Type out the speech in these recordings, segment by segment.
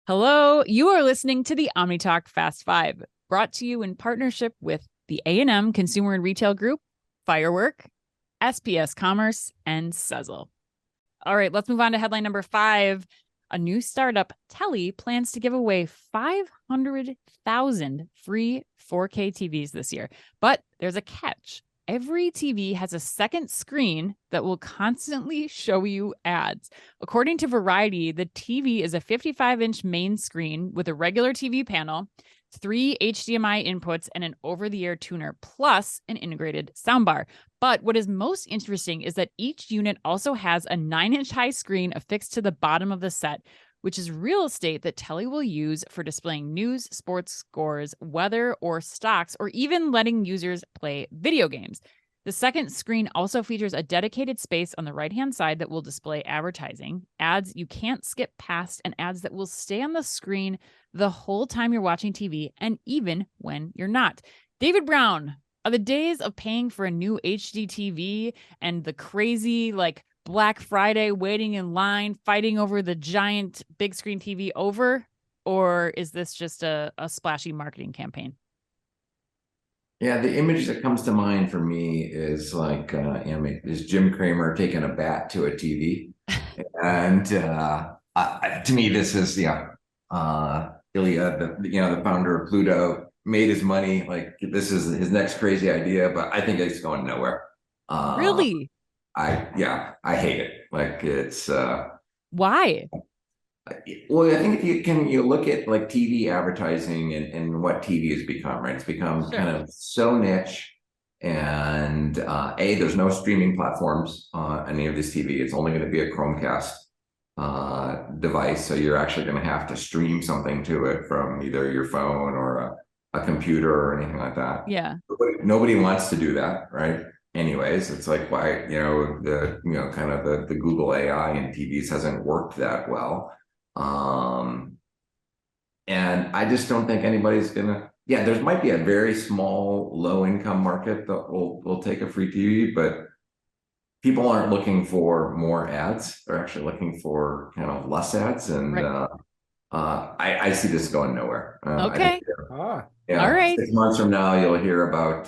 Hello, you are listening to the OmniTalk Fast Five, brought to you in partnership with the A&M Consumer and Retail Group, Firework, SPS Commerce, and Sezzle. All right, let's move on to headline number 5. A new startup, Telly, plans to give away 500,000 free 4K TVs this year. But there's a catch. Every TV has a second screen that will constantly show you ads. According to Variety, the TV is a 55-inch main screen with a regular TV panel, 3 HDMI inputs, and an over-the-air tuner, plus an integrated soundbar. But what is most interesting is that each unit also has a 9-inch high screen affixed to the bottom of the set, which is real estate that Telly will use for displaying news, sports scores, weather, or stocks, or even letting users play video games. The second screen also features a dedicated space on the right-hand side that will display advertising, ads you can't skip past, and ads that will stay on the screen the whole time you're watching TV and even when you're not. David Brown, are the days of paying for a new HD TV and the crazy, Black Friday waiting in line, fighting over the giant big screen TV over? Or is this just a splashy marketing campaign? Yeah, the image that comes to mind for me is is Jim Cramer taking a bat to a TV, and to me, this is Ilya, the founder of Pluto, made his money. Like this is his next crazy idea, but I think it's going nowhere. Uh, Really? I hate it. Like it's Why? well, I think you look at like TV advertising and what TV has become, right? It's become Sure. kind of so niche. And there's no streaming platforms on any of this TV. It's only going to be a Chromecast device. So you're actually going to have to stream something to it from either your phone or a computer or anything like that. Yeah. Nobody wants to do that, right? Anyways, it's like why, kind of the Google AI in TVs hasn't worked that well. And I just don't think anybody's gonna. Yeah, there might be a very small low income market that will take a free TV, but people aren't looking for more ads. They're actually looking for kind of less ads, and Right. I see this going nowhere. I think, Okay. All yeah, right. 6 months from now, you'll hear about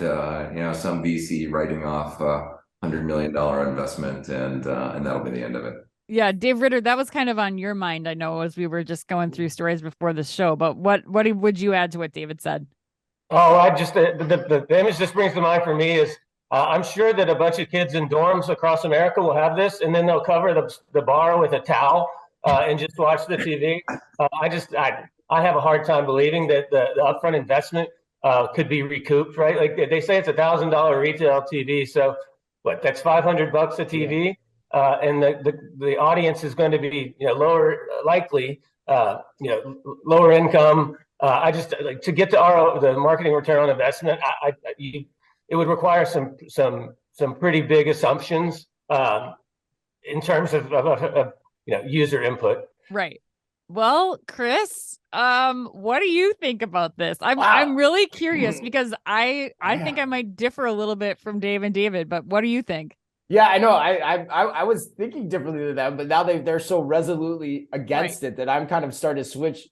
some VC writing off $100 million investment, and that'll be the end of it. Yeah, Dave Ritter, that was kind of on your mind, I know, as we were just going through stories before the show. But what would you add to what David said? Oh, I just the image this brings to mind for me is I'm sure that a bunch of kids in dorms across America will have this, and then they'll cover the bar with a towel and just watch the TV. I have a hard time believing that the upfront investment could be recouped, right? Like they say, it's $1,000 retail TV, so what? That's $500 a TV, and the audience is going to be lower likely, lower income. I just like to get the marketing return on investment. It would require some pretty big assumptions in terms of user input. Right. Well, Chris, what do you think about this? I'm Wow. really curious because I think Yeah. I might differ a little bit from Dave and David, but what do you think? Yeah, I know. I was thinking differently than them, but now they're so resolutely against it that I'm kind of starting to switch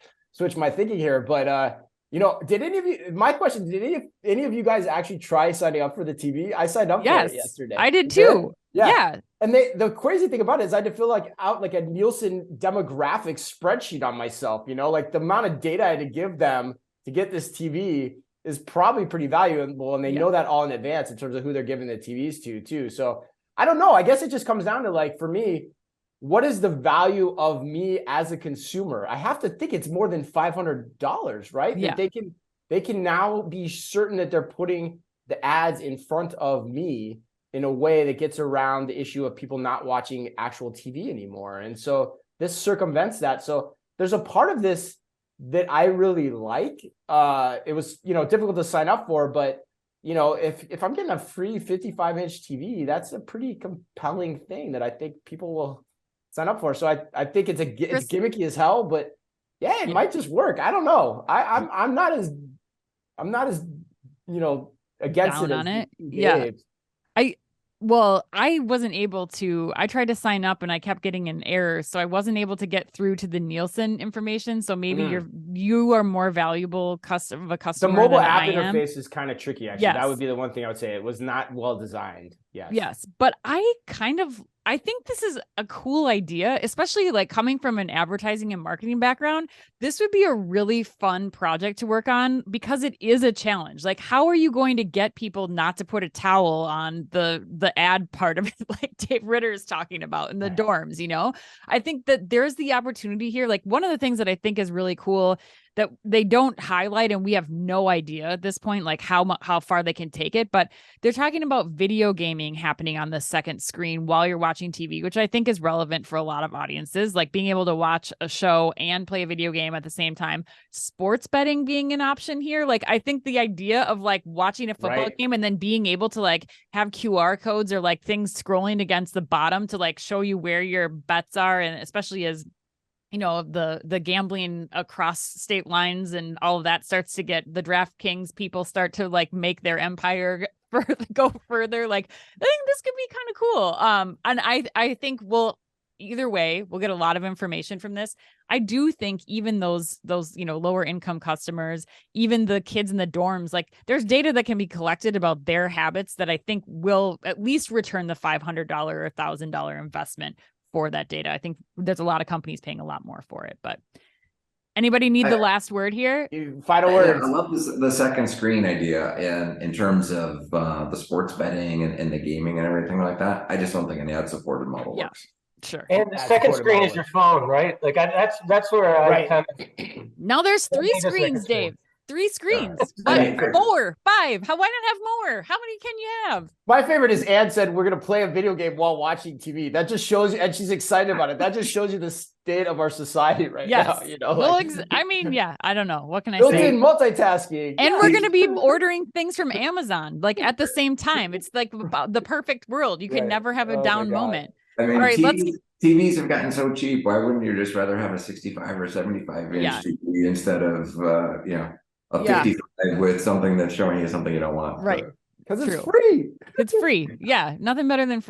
my thinking here. But did any of you? My question: did any of you guys actually try signing up for the TV? I signed up for Yes, it yesterday. I did You too. Yeah. Yeah. And the crazy thing about it is I had to fill out like a Nielsen demographic spreadsheet on myself. Like the amount of data I had to give them to get this TV is probably pretty valuable, and they know that all in advance in terms of who they're giving the TVs to too. So I don't know. I guess it just comes down to, like, for me, what is the value of me as a consumer? I have to think it's more than $500, right? Yeah. That they can now be certain that they're putting the ads in front of me in a way that gets around the issue of people not watching actual TV anymore. And so this circumvents that. So there's a part of this that I really like. It was, difficult to sign up for, but if I'm getting a free 55-inch TV, that's a pretty compelling thing that I think people will sign up for. So I think it's gimmicky as hell, but yeah, it might just work. I don't know. I'm not as against Down it on as it. Dave. Well, I wasn't able to. I tried to sign up and I kept getting an error, so I wasn't able to get through to the Nielsen information. So maybe you are more valuable of a customer. The mobile than app I am. interface is kind of tricky, actually. That would be the one thing I would say. It was not well designed. Yes, but I think this is a cool idea, especially like coming from an advertising and marketing background. This would be a really fun project to work on because it is a challenge. Like, how are you going to get people not to put a towel on the ad part of it, like Dave Ritter is talking about in the dorms? You know, I think that there's the opportunity here. Like, one of the things that I think is really cool that they don't highlight, and we have no idea at this point, like how far they can take it, but they're talking about video gaming happening on the second screen while you're watching TV, which I think is relevant for a lot of audiences, like being able to watch a show and play a video game at the same time. Sports betting being an option here. Like, I think the idea of like watching a football game and then being able to like have QR codes or like things scrolling against the bottom to like show you where your bets are, and especially as you know, the gambling across state lines and all of that starts to get, the DraftKings people start to like make their empire go further. Like, I think this could be kind of cool. And I think either way, we'll get a lot of information from this. I do think even those, you know, lower income customers, even the kids in the dorms, like there's data that can be collected about their habits that I think will at least return the $500 or $1,000 investment for that data. I think there's a lot of companies paying a lot more for it, but anybody need the last word here? Final words. I love the second screen idea in terms of the sports betting and the gaming and everything like that. I just don't think an ad supported model works. Sure. And the second screen is your phone, right? Like that's where I kind of. Now there's 3 screens, Dave. 3 screens. But 4, 5. Why not have more? How many can you have? My favorite is Ann said we're gonna play a video game while watching TV. That just shows you, and she's excited about it. That just shows you the state of our society right now. You know, well, I mean, yeah, I don't know. What can I say? Built-in multitasking. And we're gonna be ordering things from Amazon like at the same time. It's like the perfect world. You can never have a down moment. I mean, all right, TVs have gotten so cheap. Why wouldn't you just rather have a 65 or 75 inch TV instead of a 55 with something that's showing you something you don't want? Right. Because it's free. It's free. Yeah. Nothing better than free.